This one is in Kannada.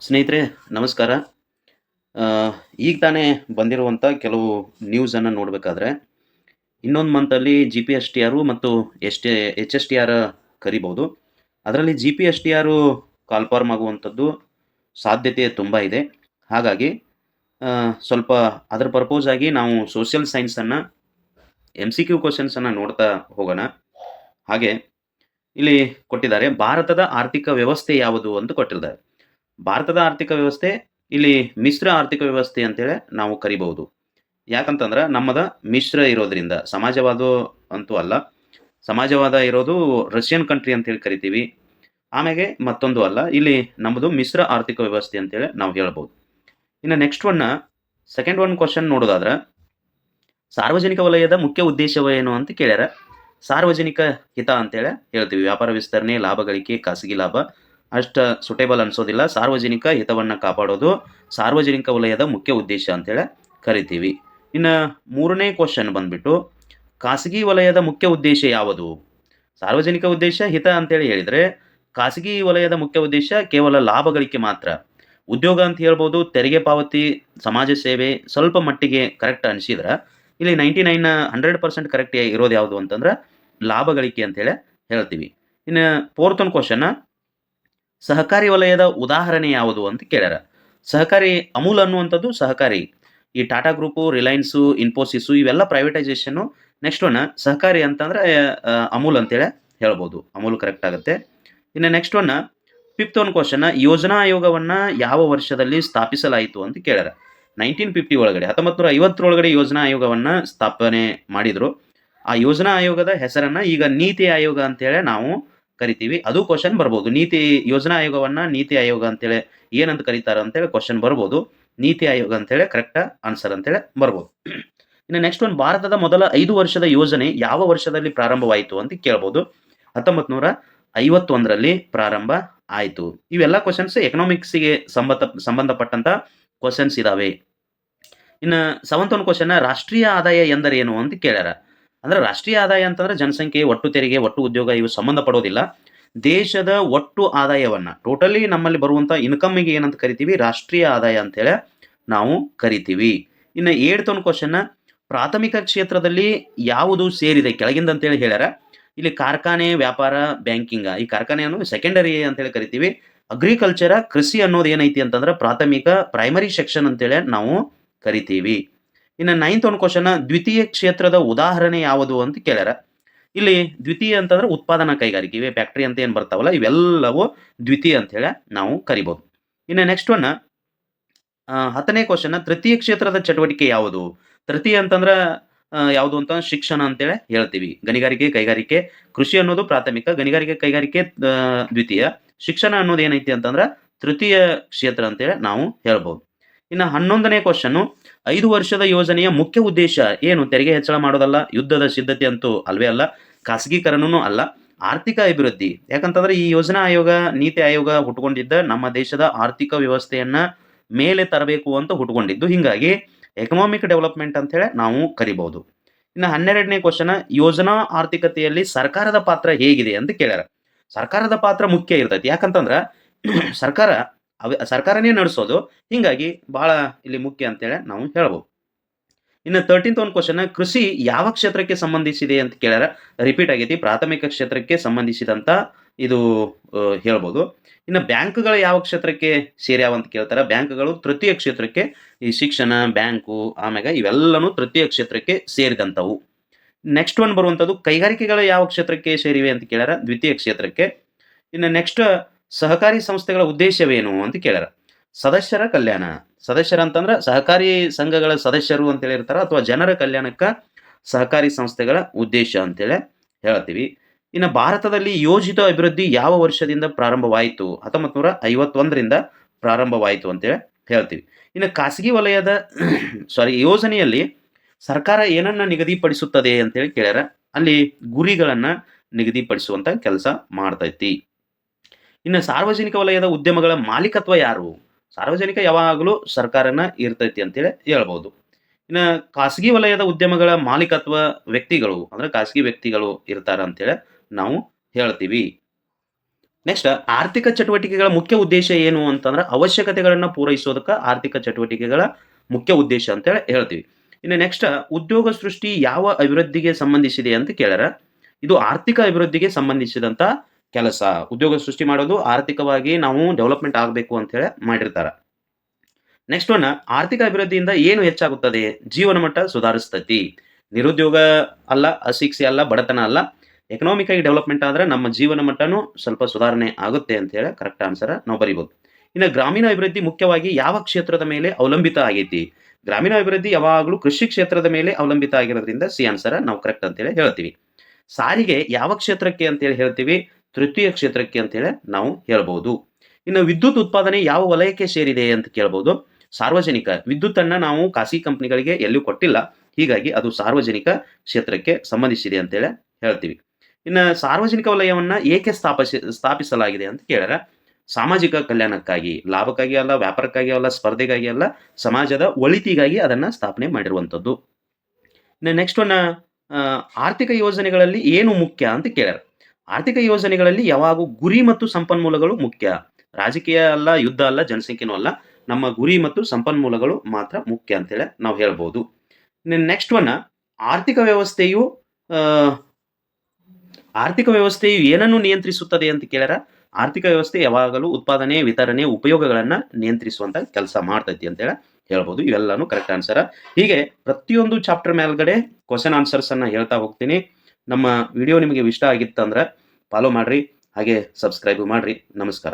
ಸ್ನೇಹಿತರೆ ನಮಸ್ಕಾರ. ಆ, ಈಗ ತಾನೇ ಬಂದಿರುವಂಥ ಕೆಲವು ನ್ಯೂಸನ್ನು ನೋಡಬೇಕಾದ್ರೆ ಇನ್ನೊಂದು ಮಂತಲ್ಲಿ ಜಿ ಪಿ ಎಸ್ ಟಿ ಆರು ಮತ್ತು ಎಚ್ ಎಸ್ ಟಿ ಆರ್ ಕರಿಬೋದು. ಅದರಲ್ಲಿ ಜಿ ಪಿ ಎಸ್ ಟಿ ಆರು ಕಾಲ್ಫಾರ್ಮ್ ಆಗುವಂಥದ್ದು ಸಾಧ್ಯತೆ ತುಂಬ ಇದೆ. ಹಾಗಾಗಿ ಸ್ವಲ್ಪ ಅದರ ಪರ್ಪೋಸ್ ಆಗಿ ನಾವು ಸೋಷಿಯಲ್ ಸೈನ್ಸನ್ನು ಎಮ್ ಸಿ ಕ್ಯೂ ಕ್ವಶನ್ಸನ್ನು ನೋಡ್ತಾ ಹೋಗೋಣ. ಹಾಗೆ ಇಲ್ಲಿ ಕೊಟ್ಟಿದ್ದಾರೆ, ಭಾರತದ ಆರ್ಥಿಕ ವ್ಯವಸ್ಥೆ ಯಾವುದು ಅಂತ ಕೊಟ್ಟಿದ್ದಾರೆ. ಭಾರತದ ಆರ್ಥಿಕ ವ್ಯವಸ್ಥೆ ಇಲ್ಲಿ ಮಿಶ್ರ ಆರ್ಥಿಕ ವ್ಯವಸ್ಥೆ ಅಂತೇಳಿ ನಾವು ಕರಿಬಹುದು. ಯಾಕಂತಂದ್ರೆ ನಮ್ಮದ ಮಿಶ್ರ ಇರೋದ್ರಿಂದ ಸಮಾಜವಾದ ಅಂತೂ ಅಲ್ಲ. ಸಮಾಜವಾದ ಇರೋದು ರಷ್ಯನ್ ಕಂಟ್ರಿ ಅಂತೇಳಿ ಕರಿತೀವಿ. ಆಮೇಲೆ ಮತ್ತೊಂದು ಅಲ್ಲ, ಇಲ್ಲಿ ನಮ್ಮದು ಮಿಶ್ರ ಆರ್ಥಿಕ ವ್ಯವಸ್ಥೆ ಅಂತೇಳಿ ನಾವು ಹೇಳ್ಬೋದು. ಇನ್ನು ನೆಕ್ಸ್ಟ್ ಸೆಕೆಂಡ್ ಕ್ವಶನ್ ನೋಡೋದಾದ್ರೆ, ಸಾರ್ವಜನಿಕ ವಲಯದ ಮುಖ್ಯ ಉದ್ದೇಶವೇನು ಅಂತ ಕೇಳ್ಯಾರ. ಸಾರ್ವಜನಿಕ ಹಿತ ಅಂತೇಳಿ ಹೇಳ್ತೀವಿ. ವ್ಯಾಪಾರ ವಿಸ್ತರಣೆ, ಲಾಭ ಗಳಿಕೆ, ಖಾಸಗಿ ಲಾಭ ಅಷ್ಟು ಸುಟೇಬಲ್ ಅನ್ಸೋದಿಲ್ಲ. ಸಾರ್ವಜನಿಕ ಹಿತವನ್ನು ಕಾಪಾಡೋದು ಸಾರ್ವಜನಿಕ ವಲಯದ ಮುಖ್ಯ ಉದ್ದೇಶ ಅಂತೇಳಿ ಕರಿತೀವಿ. ಇನ್ನು ಮೂರನೇ ಕ್ವಶನ್ ಬಂದ್ಬಿಟ್ಟು, ಖಾಸಗಿ ವಲಯದ ಮುಖ್ಯ ಉದ್ದೇಶ ಯಾವುದು? ಸಾರ್ವಜನಿಕ ಉದ್ದೇಶ ಹಿತ ಅಂತೇಳಿ ಹೇಳಿದರೆ, ಖಾಸಗಿ ವಲಯದ ಮುಖ್ಯ ಉದ್ದೇಶ ಕೇವಲ ಲಾಭ ಗಳಿಕೆ ಮಾತ್ರ. ಉದ್ಯೋಗ ಅಂತ ಹೇಳ್ಬೋದು, ತೆರಿಗೆ ಪಾವತಿ, ಸಮಾಜ ಸೇವೆ ಸ್ವಲ್ಪ ಮಟ್ಟಿಗೆ ಕರೆಕ್ಟ್ ಅನಿಸಿದ್ರೆ, ಇಲ್ಲಿ 100% ಕರೆಕ್ಟ್ ಇರೋದು ಯಾವುದು ಅಂತಂದ್ರೆ ಲಾಭ ಗಳಿಕೆ ಅಂತೇಳಿ ಹೇಳ್ತೀವಿ. ಇನ್ನು ಫೋರ್ತ್ ಕ್ವಶನ್, ಸಹಕಾರಿ ವಲಯದ ಉದಾಹರಣೆ ಯಾವುದು ಅಂತ ಕೇಳ್ಯಾರ. ಸಹಕಾರಿ ಅಮೂಲ್ ಅನ್ನುವಂಥದ್ದು ಸಹಕಾರಿ. ಈ ಟಾಟಾ ಗ್ರೂಪು, ರಿಲಯನ್ಸು, ಇನ್ಫೋಸಿಸು ಇವೆಲ್ಲ ಪ್ರೈವೇಟೈಸೇಷನ್ನು. ನೆಕ್ಸ್ಟ್ ಸಹಕಾರಿ ಅಂತಂದ್ರೆ ಅಮೂಲ್ ಅಂತೇಳಿ ಹೇಳ್ಬೋದು. ಅಮೂಲ್ ಕರೆಕ್ಟ್ ಆಗುತ್ತೆ. ಇನ್ನು ನೆಕ್ಸ್ಟ್ ಫಿಫ್ತ್ ಕ್ವಶನ್, ಯೋಜನಾ ಆಯೋಗವನ್ನು ಯಾವ ವರ್ಷದಲ್ಲಿ ಸ್ಥಾಪಿಸಲಾಯಿತು ಅಂತ ಕೇಳ್ಯಾರ. 1950 ಒಳಗಡೆ, 1950 ಯೋಜನಾ ಆಯೋಗವನ್ನು ಸ್ಥಾಪನೆ ಮಾಡಿದ್ರು. ಆ ಯೋಜನಾ ಆಯೋಗದ ಹೆಸರನ್ನ ಈಗ ನೀತಿ ಆಯೋಗ ಅಂತೇಳಿ ನಾವು ಕರಿತೀವಿ. ಅದು ಕ್ವಶನ್ ಬರ್ಬೋದು. ಯೋಜನಾ ಆಯೋಗವನ್ನ ನೀತಿ ಆಯೋಗ ಅಂತೇಳಿ ಏನಂತ ಕರೀತಾರ ಅಂತೇಳಿ ಕ್ವಶನ್ ಬರ್ಬೋದು. ನೀತಿ ಆಯೋಗ ಅಂತೇಳಿ ಕರೆಕ್ಟ್ ಆನ್ಸರ್ ಅಂತೇಳಿ ಬರ್ಬೋದು. ಇನ್ನು ನೆಕ್ಸ್ಟ್ ಭಾರತದ ಮೊದಲ 5 ವರ್ಷದ ಯೋಜನೆ ಯಾವ ವರ್ಷದಲ್ಲಿ ಪ್ರಾರಂಭವಾಯಿತು ಅಂತ ಕೇಳ್ಬೋದು. 1951ರಲ್ಲಿ ಪ್ರಾರಂಭ ಆಯಿತು. ಇವೆಲ್ಲ ಕ್ವಶನ್ಸ್ ಎಕನಾಮಿಕ್ಸ್ಗೆ ಸಂಬಂಧಪಟ್ಟಂತ ಕ್ವಶನ್ಸ್ ಇದಾವೆ. ಇನ್ನು ಸೆವೆಂತ್ ಕ್ವಶನ್, ರಾಷ್ಟ್ರೀಯ ಆದಾಯ ಎಂದರೇನು ಅಂತ ಕೇಳ್ಯಾರ. ಅಂದ್ರೆ ರಾಷ್ಟ್ರೀಯ ಆದಾಯ ಅಂತಂದ್ರೆ ಜನಸಂಖ್ಯೆ, ಒಟ್ಟು ತೆರಿಗೆ, ಒಟ್ಟು ಉದ್ಯೋಗ ಇವು ಸಂಬಂಧ ಪಡೋದಿಲ್ಲ. ದೇಶದ ಒಟ್ಟು ಆದಾಯವನ್ನ, ಟೋಟಲಿ ನಮ್ಮಲ್ಲಿ ಬರುವಂತ ಇನ್ಕಮ್ಗೆ ಏನಂತ ಕರಿತೀವಿ? ರಾಷ್ಟ್ರೀಯ ಆದಾಯ ಅಂತೇಳಿ ನಾವು ಕರಿತೀವಿ. ಇನ್ನು ಏಳ್ತ್ ಕ್ವಶನ್, ಪ್ರಾಥಮಿಕ ಕ್ಷೇತ್ರದಲ್ಲಿ ಯಾವುದು ಸೇರಿದೆ ಕೆಳಗಿಂದ ಅಂತೇಳಿ ಹೇಳ್ಯಾರ. ಇಲ್ಲಿ ಕಾರ್ಖಾನೆ, ವ್ಯಾಪಾರ, ಬ್ಯಾಂಕಿಂಗ್. ಈ ಕಾರ್ಖಾನೆಯನ್ನು ಸೆಕೆಂಡರಿ ಅಂತೇಳಿ ಕರಿತೀವಿ. ಅಗ್ರಿಕಲ್ಚರ್, ಕೃಷಿ ಅನ್ನೋದು ಏನೈತಿ ಅಂತಂದ್ರೆ ಪ್ರಾಥಮಿಕ, ಪ್ರೈಮರಿ ಸೆಕ್ಷನ್ ಅಂತೇಳಿ ನಾವು ಕರಿತೀವಿ. ಇನ್ನು ನೈನ್ತ್ ಕ್ವಶನ್, ದ್ವಿತೀಯ ಕ್ಷೇತ್ರದ ಉದಾಹರಣೆ ಯಾವುದು ಅಂತ ಕೇಳ್ಯಾರ. ಇಲ್ಲಿ ದ್ವಿತೀಯ ಅಂತಂದ್ರೆ ಉತ್ಪಾದನಾ ಕೈಗಾರಿಕೆ, ಇವೆ ಫ್ಯಾಕ್ಟರಿ ಅಂತ ಏನು ಬರ್ತಾವಲ್ಲ ಇವೆಲ್ಲವೂ ದ್ವಿತೀಯ ಅಂತ ಹೇಳಿ ನಾವು ಕರಿಬಹುದು. ಇನ್ನು ನೆಕ್ಸ್ಟ್ 10ನೇ ಕ್ವಶನ್, ತೃತೀಯ ಕ್ಷೇತ್ರದ ಚಟುವಟಿಕೆ ಯಾವುದು? ತೃತೀಯ ಅಂತಂದ್ರೆ ಯಾವುದು ಅಂತ ಶಿಕ್ಷಣ ಅಂತೇಳಿ ಹೇಳ್ತೀವಿ. ಗಣಿಗಾರಿಕೆ, ಕೈಗಾರಿಕೆ, ಕೃಷಿ ಅನ್ನೋದು ಪ್ರಾಥಮಿಕ, ಗಣಿಗಾರಿಕೆ, ಕೈಗಾರಿಕೆ ದ್ವಿತೀಯ, ಶಿಕ್ಷಣ ಅನ್ನೋದು ಏನೈತಿ ಅಂತಂದ್ರೆ ತೃತೀಯ ಕ್ಷೇತ್ರ ಅಂತೇಳಿ ನಾವು ಹೇಳ್ಬೋದು. ಇನ್ನು 11ನೇ ಕ್ವಶನ್, 5 ವರ್ಷದ ಯೋಜನೆಯ ಮುಖ್ಯ ಉದ್ದೇಶ ಏನು? ತೆರಿಗೆ ಹೆಚ್ಚಳ ಮಾಡೋದಲ್ಲ, ಯುದ್ಧದ ಸಿದ್ಧತೆ ಅಂತೂ ಅಲ್ವೇ ಅಲ್ಲ, ಖಾಸಗೀಕರಣನೂ ಅಲ್ಲ, ಆರ್ಥಿಕ ಅಭಿವೃದ್ಧಿ. ಯಾಕಂತಂದ್ರೆ ಈ ಯೋಜನಾ ಆಯೋಗ, ನೀತಿ ಆಯೋಗ ಹುಟ್ಟುಕೊಂಡಿದ್ದ ನಮ್ಮ ದೇಶದ ಆರ್ಥಿಕ ವ್ಯವಸ್ಥೆಯನ್ನ ಮೇಲೆ ತರಬೇಕು ಅಂತ ಹುಟ್ಟುಕೊಂಡಿದ್ದು. ಹಿಂಗಾಗಿ ಎಕನಾಮಿಕ್ ಡೆವಲಪ್ಮೆಂಟ್ ಅಂತ ಹೇಳಿ ನಾವು ಕರಿಬಹುದು. ಇನ್ನು 12ನೇ ಕ್ವಶನ್, ಯೋಜನಾ ಆರ್ಥಿಕತೆಯಲ್ಲಿ ಸರ್ಕಾರದ ಪಾತ್ರ ಹೇಗಿದೆ ಅಂತ ಕೇಳ್ಯಾರ. ಸರ್ಕಾರದ ಪಾತ್ರ ಮುಖ್ಯ ಇರ್ತೈತಿ. ಯಾಕಂತಂದ್ರ ಸರ್ಕಾರನೇ ನಡೆಸೋದು. ಹಿಂಗಾಗಿ ಬಹಳ ಇಲ್ಲಿ ಮುಖ್ಯ ಅಂತೇಳಿ ನಾವು ಹೇಳ್ಬೋದು. ಇನ್ನು 13th ಕ್ವಶನ್, ಕೃಷಿ ಯಾವ ಕ್ಷೇತ್ರಕ್ಕೆ ಸಂಬಂಧಿಸಿದೆ ಅಂತ ಕೇಳ್ಯಾರ. ರಿಪೀಟ್ ಆಗೈತಿ. ಪ್ರಾಥಮಿಕ ಕ್ಷೇತ್ರಕ್ಕೆ ಸಂಬಂಧಿಸಿದಂತ ಇದು ಹೇಳ್ಬೋದು. ಇನ್ನು ಬ್ಯಾಂಕ್ಗಳು ಯಾವ ಕ್ಷೇತ್ರಕ್ಕೆ ಸೇರ್ಯಾವ ಅಂತ ಕೇಳ್ತಾರ. ಬ್ಯಾಂಕ್ಗಳು ತೃತೀಯ ಕ್ಷೇತ್ರಕ್ಕೆ, ಈ ಶಿಕ್ಷಣ, ಬ್ಯಾಂಕು, ಆಮ್ಯಾಗ ಇವೆಲ್ಲನೂ ತೃತೀಯ ಕ್ಷೇತ್ರಕ್ಕೆ ಸೇರಿದಂಥವು. ನೆಕ್ಸ್ಟ್ ಬರುವಂಥದ್ದು, ಕೈಗಾರಿಕೆಗಳು ಯಾವ ಕ್ಷೇತ್ರಕ್ಕೆ ಸೇರಿವೆ ಅಂತ ಕೇಳ್ಯಾರ. ದ್ವಿತೀಯ ಕ್ಷೇತ್ರಕ್ಕೆ. ಇನ್ನು ನೆಕ್ಸ್ಟ್, ಸಹಕಾರಿ ಸಂಸ್ಥೆಗಳ ಉದ್ದೇಶವೇನು ಅಂತ ಕೇಳ್ಯಾರ. ಸದಸ್ಯರ ಕಲ್ಯಾಣ. ಸದಸ್ಯರ ಅಂತಂದ್ರೆ ಸಹಕಾರಿ ಸಂಘಗಳ ಸದಸ್ಯರು ಅಂತೇಳಿ ಇರ್ತಾರ, ಅಥವಾ ಜನರ ಕಲ್ಯಾಣಕ್ಕೆ ಸಹಕಾರಿ ಸಂಸ್ಥೆಗಳ ಉದ್ದೇಶ ಅಂತೇಳಿ ಹೇಳ್ತೀವಿ. ಇನ್ನು ಭಾರತದಲ್ಲಿ ಯೋಜಿತ ಅಭಿವೃದ್ಧಿ ಯಾವ ವರ್ಷದಿಂದ ಪ್ರಾರಂಭವಾಯಿತು? 1951ರಿಂದ ಪ್ರಾರಂಭವಾಯಿತು ಅಂತೇಳಿ ಹೇಳ್ತೀವಿ. ಇನ್ನು ಖಾಸಗಿ ವಲಯದ ಯೋಜನೆಯಲ್ಲಿ ಸರ್ಕಾರ ಏನನ್ನ ನಿಗದಿಪಡಿಸುತ್ತದೆ ಅಂತೇಳಿ ಕೇಳ್ಯಾರ. ಅಲ್ಲಿ ಗುರಿಗಳನ್ನ ನಿಗದಿಪಡಿಸುವಂತ ಕೆಲಸ ಮಾಡ್ತೈತಿ. ಇನ್ನು ಸಾರ್ವಜನಿಕ ವಲಯದ ಉದ್ಯಮಗಳ ಮಾಲೀಕತ್ವ ಯಾರು? ಸಾರ್ವಜನಿಕ ಯಾವಾಗಲೂ ಸರ್ಕಾರನ ಇರ್ತೈತಿ ಅಂತೇಳಿ ಹೇಳ್ಬೋದು. ಇನ್ನು ಖಾಸಗಿ ವಲಯದ ಉದ್ಯಮಗಳ ಮಾಲೀಕತ್ವ ವ್ಯಕ್ತಿಗಳು, ಅಂದ್ರೆ ಖಾಸಗಿ ವ್ಯಕ್ತಿಗಳು ಇರ್ತಾರ ಅಂತೇಳಿ ನಾವು ಹೇಳ್ತೀವಿ. ನೆಕ್ಸ್ಟ್ ಆರ್ಥಿಕ ಚಟುವಟಿಕೆಗಳ ಮುಖ್ಯ ಉದ್ದೇಶ ಏನು ಅಂತಂದ್ರೆ ಅವಶ್ಯಕತೆಗಳನ್ನ ಪೂರೈಸೋದಕ್ಕೆ ಆರ್ಥಿಕ ಚಟುವಟಿಕೆಗಳ ಮುಖ್ಯ ಉದ್ದೇಶ ಅಂತ ಹೇಳ್ತೀವಿ. ಇನ್ನು ನೆಕ್ಸ್ಟ್ ಉದ್ಯೋಗ ಸೃಷ್ಟಿ ಯಾವ ಅಭಿವೃದ್ಧಿಗೆ ಸಂಬಂಧಿಸಿದೆ ಅಂತ ಕೇಳ್ಯಾರ. ಇದು ಆರ್ಥಿಕ ಅಭಿವೃದ್ಧಿಗೆ ಸಂಬಂಧಿಸಿದಂತ ಕೆಲಸ. ಉದ್ಯೋಗ ಸೃಷ್ಟಿ ಮಾಡೋದು ಆರ್ಥಿಕವಾಗಿ ನಾವು ಡೆವಲಪ್‌ಮೆಂಟ್ ಆಗಬೇಕು ಅಂತ ಹೇಳಿ ಮಾಡಿರ್ತಾರ. ನೆಕ್ಸ್ಟ್ ಒನ್ ಆರ್ಥಿಕ ಅಭಿವೃದ್ಧಿಯಿಂದ ಏನು ಹೆಚ್ಚಾಗುತ್ತದೆ? ಜೀವನ ಮಟ್ಟ ಸುಧಾರಿಸ್ತತಿ. ನಿರುದ್ಯೋಗ ಅಲ್ಲ, ಅಶಿಕ್ಷೆ ಅಲ್ಲ, ಬಡತನ ಅಲ್ಲ. ಎಕನಾಮಿಕ್ ಆಗಿ ಡೆವಲಪ್‌ಮೆಂಟ್ ಆದ್ರೆ ನಮ್ಮ ಜೀವನ ಮಟ್ಟನೂ ಸ್ವಲ್ಪ ಸುಧಾರಣೆ ಆಗುತ್ತೆ ಅಂತ ಹೇಳಿ ಕರೆಕ್ಟ್ ಆನ್ಸರ್ ನಾವು ಬರಿಬಹುದು. ಇನ್ನು ಗ್ರಾಮೀಣ ಅಭಿವೃದ್ಧಿ ಮುಖ್ಯವಾಗಿ ಯಾವ ಕ್ಷೇತ್ರದ ಮೇಲೆ ಅವಲಂಬಿತ ಆಗೈತಿ? ಗ್ರಾಮೀಣ ಅಭಿವೃದ್ಧಿ ಯಾವಾಗಲೂ ಕೃಷಿ ಕ್ಷೇತ್ರದ ಮೇಲೆ ಅವಲಂಬಿತ ಆಗಿರೋದ್ರಿಂದ ಸಿ ಆನ್ಸರ್ ನಾವು ಕರೆಕ್ಟ್ ಅಂತ ಹೇಳಿ ಹೇಳ್ತೀವಿ. ಸಾರಿಗೆ ಯಾವ ಕ್ಷೇತ್ರಕ್ಕೆ ಅಂತ ಹೇಳಿ ಹೇಳ್ತೀವಿ? ತೃತೀಯ ಕ್ಷೇತ್ರಕ್ಕೆ ಅಂತ ಹೇಳಿ ನಾವು ಹೇಳ್ಬಹುದು. ಇನ್ನು ವಿದ್ಯುತ್ ಉತ್ಪಾದನೆ ಯಾವ ವಲಯಕ್ಕೆ ಸೇರಿದೆ ಅಂತ ಕೇಳಬಹುದು? ಸಾರ್ವಜನಿಕ. ವಿದ್ಯುತ್ತನ್ನ ನಾವು ಖಾಸಗಿ ಕಂಪನಿಗಳಿಗೆ ಎಲ್ಲೂ ಕೊಟ್ಟಿಲ್ಲ. ಹೀಗಾಗಿ ಅದು ಸಾರ್ವಜನಿಕ ಕ್ಷೇತ್ರಕ್ಕೆ ಸಂಬಂಧಿಸಿದೆ ಅಂತ ಹೇಳಿ ಹೇಳ್ತೀವಿ. ಇನ್ನು ಸಾರ್ವಜನಿಕ ವಲಯವನ್ನ ಏಕೆ ಸ್ಥಾಪಿಸಲಾಗಿದೆ ಅಂತ ಕೇಳ್ಯಾರ. ಸಾಮಾಜಿಕ ಕಲ್ಯಾಣಕ್ಕಾಗಿ, ಲಾಭಕ್ಕಾಗಿ ಅಲ್ಲ, ವ್ಯಾಪಾರಕ್ಕಾಗಿ ಅಲ್ಲ, ಸ್ಪರ್ಧೆಗಾಗಿ ಅಲ್ಲ, ಸಮಾಜದ ಒಳಿತಿಗಾಗಿ ಅದನ್ನ ಸ್ಥಾಪನೆ ಮಾಡಿರುವಂಥದ್ದು. ಇನ್ನು ನೆಕ್ಸ್ಟ್ ಒನ್ ಆರ್ಥಿಕ ಯೋಜನೆಗಳಲ್ಲಿ ಏನು ಮುಖ್ಯ ಅಂತ ಕೇಳ್ಯಾರ. ಆರ್ಥಿಕ ಯೋಜನೆಗಳಲ್ಲಿ ಯಾವಾಗೂ ಗುರಿ ಮತ್ತು ಸಂಪನ್ಮೂಲಗಳು ಮುಖ್ಯ. ರಾಜಕೀಯ ಅಲ್ಲ, ಯುದ್ಧ ಅಲ್ಲ, ಜನಸಂಖ್ಯೆನೂ ಅಲ್ಲ. ನಮ್ಮ ಗುರಿ ಮತ್ತು ಸಂಪನ್ಮೂಲಗಳು ಮಾತ್ರ ಮುಖ್ಯ ಅಂತೇಳಿ ನಾವು ಹೇಳ್ಬೋದು. ನೆಕ್ಸ್ಟ್ ಒನ್ ಆರ್ಥಿಕ ವ್ಯವಸ್ಥೆಯು ಆ, ಆರ್ಥಿಕ ವ್ಯವಸ್ಥೆಯು ಏನನ್ನು ನಿಯಂತ್ರಿಸುತ್ತದೆ ಅಂತ ಕೇಳ್ಯಾರ. ಆರ್ಥಿಕ ವ್ಯವಸ್ಥೆ ಯಾವಾಗಲೂ ಉತ್ಪಾದನೆ, ವಿತರಣೆ, ಉಪಯೋಗಗಳನ್ನ ನಿಯಂತ್ರಿಸುವಂತ ಕೆಲಸ ಮಾಡ್ತೈತಿ ಅಂತ ಹೇಳ್ಬೋದು. ಇವೆಲ್ಲಾನು ಕರೆಕ್ಟ್ ಆನ್ಸರ್. ಹೀಗೆ ಪ್ರತಿಯೊಂದು ಚಾಪ್ಟರ್ ಮೇಲ್ಗಡೆ ಕ್ವಶನ್ ಆನ್ಸರ್ಸ್ ಅನ್ನ ಹೇಳ್ತಾ ಹೋಗ್ತೀನಿ. ನಮ್ಮ ವಿಡಿಯೋ ನಿಮಗೆ ಇಷ್ಟ ಆಗಿತ್ತಂದ್ರೆ ಫಾಲೋ ಮಾಡ್ರಿ, ಹಾಗೆ ಸಬ್ಸ್ಕ್ರೈಬ್ ಮಾಡ್ರಿ. ನಮಸ್ಕಾರ.